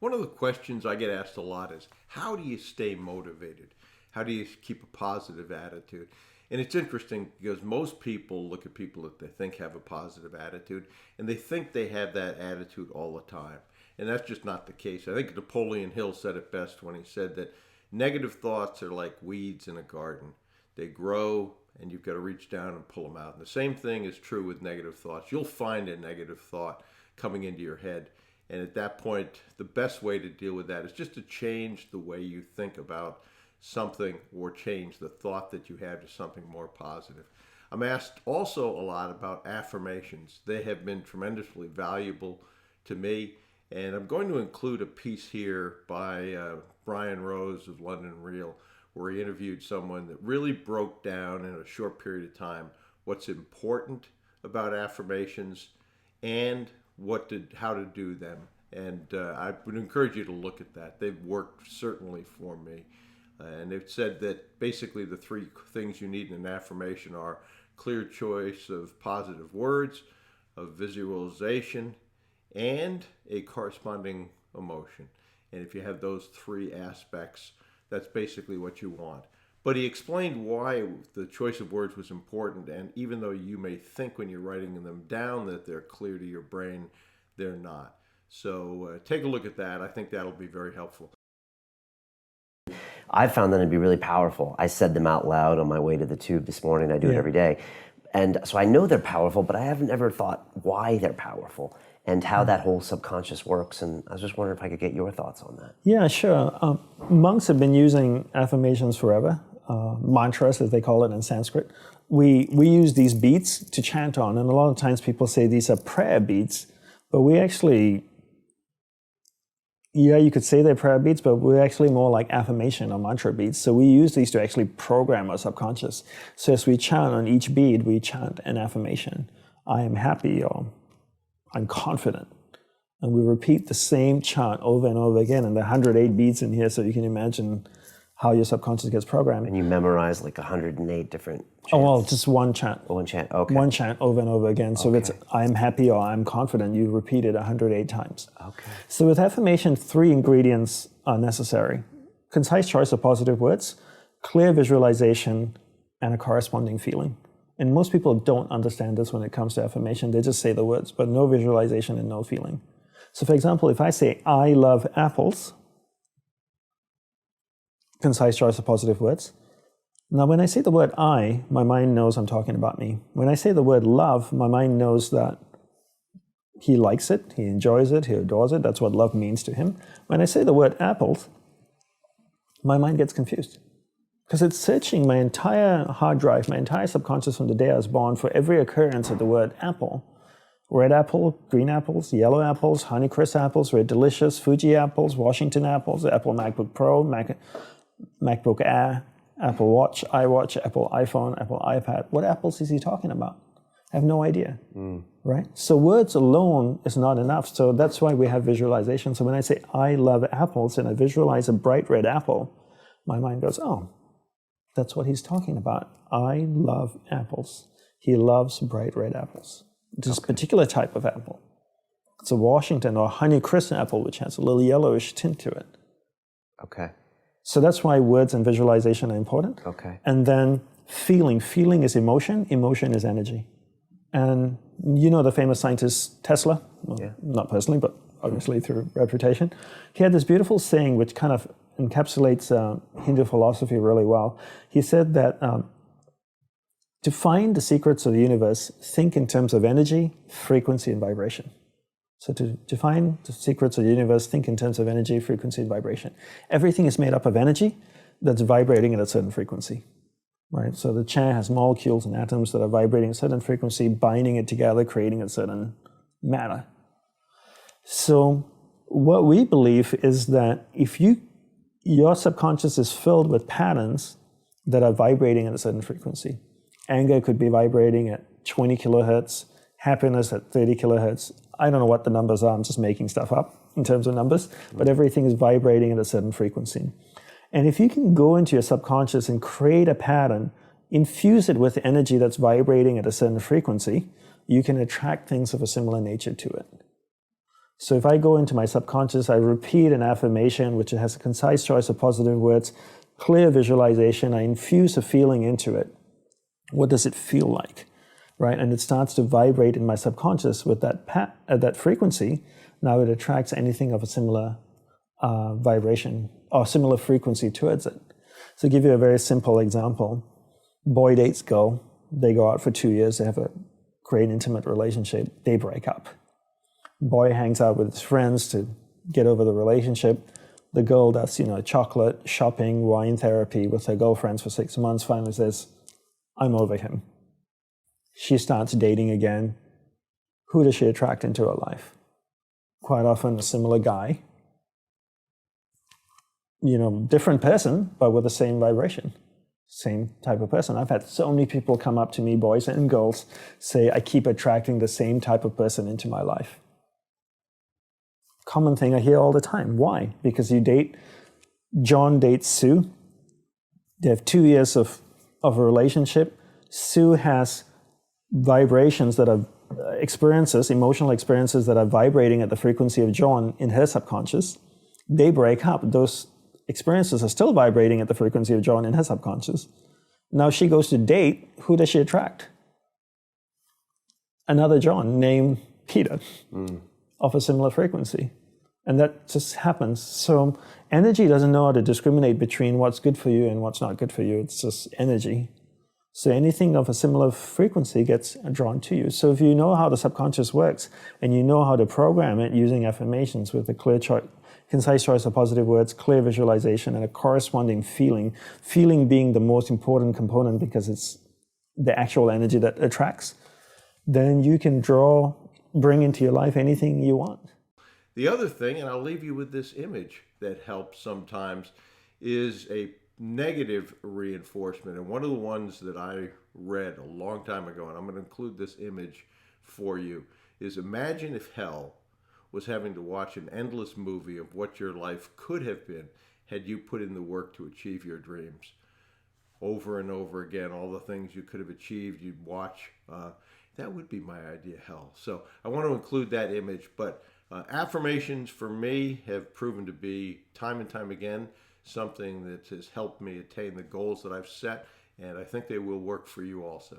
One of the questions I get asked a lot is, how do you stay motivated? How do you keep a positive attitude? And it's interesting because most people look at people that they think have a positive attitude, and they think they have that attitude all the time. And that's just not the case. I think Napoleon Hill said it best when he said that negative thoughts are like weeds in a garden. They grow, and you've got to reach down and pull them out. And the same thing is true with negative thoughts. You'll find a negative thought coming into your head. And at that point, the best way to deal with that is just to change the way you think about something, or change the thought that you have to something more positive. I'm asked also a lot about affirmations. They have been tremendously valuable to me. And I'm going to include a piece here by Brian Rose of London Real, where he interviewed someone that really broke down in a short period of time what's important about affirmations and how to do them. And I would encourage you to look at that. They've worked certainly for me. And they've said that basically the three things you need in an affirmation are clear choice of positive words, of visualization, and a corresponding emotion. And if you have those three aspects, that's basically what you want. But he explained why the choice of words was important, and even though you may think when you're writing them down that they're clear to your brain, they're not. So take a look at that. I think that'll be very helpful. I found them to be really powerful. I said them out loud on my way to the tube this morning. I do it every day. And so I know they're powerful, but I haven't ever thought why they're powerful and how that whole subconscious works. And I was just wondering if I could get your thoughts on that. Yeah, sure. Monks have been using affirmations forever, mantras as they call it in Sanskrit. We use these beats to chant on, and a lot of times people say these are prayer beats, but we actually, you could say they're prayer beats, but we're actually more like affirmation or mantra beats. So we use these to actually program our subconscious. So as we chant on each beat, we chant an affirmation. I am happy, or I'm confident. And we repeat the same chant over and over again. And there are 108 beats in here, so you can imagine how your subconscious gets programmed. And you memorize like 108 different chants? Oh, well, just one chant. Oh, one chant, okay. One chant over and over again. So if it's I'm happy or I'm confident, you repeat it 108 times. Okay. So with affirmation, 3 ingredients are necessary. Concise choice of positive words, clear visualization, and a corresponding feeling. And most people don't understand this when it comes to affirmation. They just say the words, but no visualization and no feeling. So for example, if I say, I love apples, concise choice of positive words. Now, when I say the word I, my mind knows I'm talking about me. When I say the word love, my mind knows that he likes it, he enjoys it, he adores it. That's what love means to him. When I say the word apples, my mind gets confused because it's searching my entire hard drive, my entire subconscious from the day I was born for every occurrence of the word apple. Red apple, green apples, yellow apples, Honeycrisp apples, Red Delicious, Fuji apples, Washington apples, Apple MacBook Pro, MacBook Air, Apple Watch, iWatch, Apple iPhone, Apple iPad. What apples is he talking about? I have no idea, right? So words alone is not enough. So that's why we have visualization. So when I say I love apples and I visualize a bright red apple, my mind goes, oh, that's what he's talking about. I love apples. He loves bright red apples. This particular type of apple. It's a Washington or Honeycrisp apple, which has a little yellowish tint to it. Okay. So that's why words and visualization are important. Okay. And then feeling. Feeling is emotion. Emotion is energy. And you know the famous scientist Tesla? Well, not personally, but obviously through reputation. He had this beautiful saying which kind of encapsulates Hindu philosophy really well. He said that to find the secrets of the universe, think in terms of energy, frequency, and vibration. So to find the secrets of the universe, think in terms of energy, frequency, and vibration. Everything is made up of energy that's vibrating at a certain frequency, right? So the chair has molecules and atoms that are vibrating at a certain frequency, binding it together, creating a certain matter. So what we believe is that if your subconscious is filled with patterns that are vibrating at a certain frequency, anger could be vibrating at 20 kilohertz, happiness at 30 kilohertz. I don't know what the numbers are, I'm just making stuff up in terms of numbers, but everything is vibrating at a certain frequency. And if you can go into your subconscious and create a pattern, infuse it with energy that's vibrating at a certain frequency, you can attract things of a similar nature to it. So if I go into my subconscious, I repeat an affirmation, which has a concise choice of positive words, clear visualization, I infuse a feeling into it. What does it feel like? Right? And it starts to vibrate in my subconscious with that frequency. Now it attracts anything of a similar vibration or similar frequency towards it. So to give you a very simple example, boy dates girl, they go out for 2 years, they have a great intimate relationship, they break up. Boy hangs out with his friends to get over the relationship. The girl does, chocolate, shopping, wine therapy with her girlfriends for 6 months, finally says, I'm over him. She starts dating again. Who does she attract into her life? Quite often a similar guy. Different person, but with the same vibration. Same type of person. I've had so many people come up to me, boys and girls, say, I keep attracting the same type of person into my life. Common thing I hear all the time. Why? Because John dates Sue. They have 2 years of a relationship. Sue has vibrations that are emotional experiences that are vibrating at the frequency of John in her subconscious. They break up. Those experiences are still vibrating at the frequency of John in her subconscious. Now she goes to date. Who does she attract? Another John named Peter of a similar frequency. And that just happens. So energy doesn't know how to discriminate between what's good for you and what's not good for you. It's just energy. So anything of a similar frequency gets drawn to you. So if you know how the subconscious works and you know how to program it using affirmations with a concise choice of positive words, clear visualization, and a corresponding feeling being the most important component because it's the actual energy that attracts, then you can bring into your life anything you want. The other thing, and I'll leave you with this image that helps sometimes, is a negative reinforcement. And one of the ones that I read a long time ago, and I'm going to include this image for you, is imagine if hell was having to watch an endless movie of what your life could have been had you put in the work to achieve your dreams. Over and over again, all the things you could have achieved, you'd watch. That would be my idea of hell. So I want to include that image, but affirmations for me have proven to be, time and time again, something that has helped me attain the goals that I've set, and I think they will work for you also.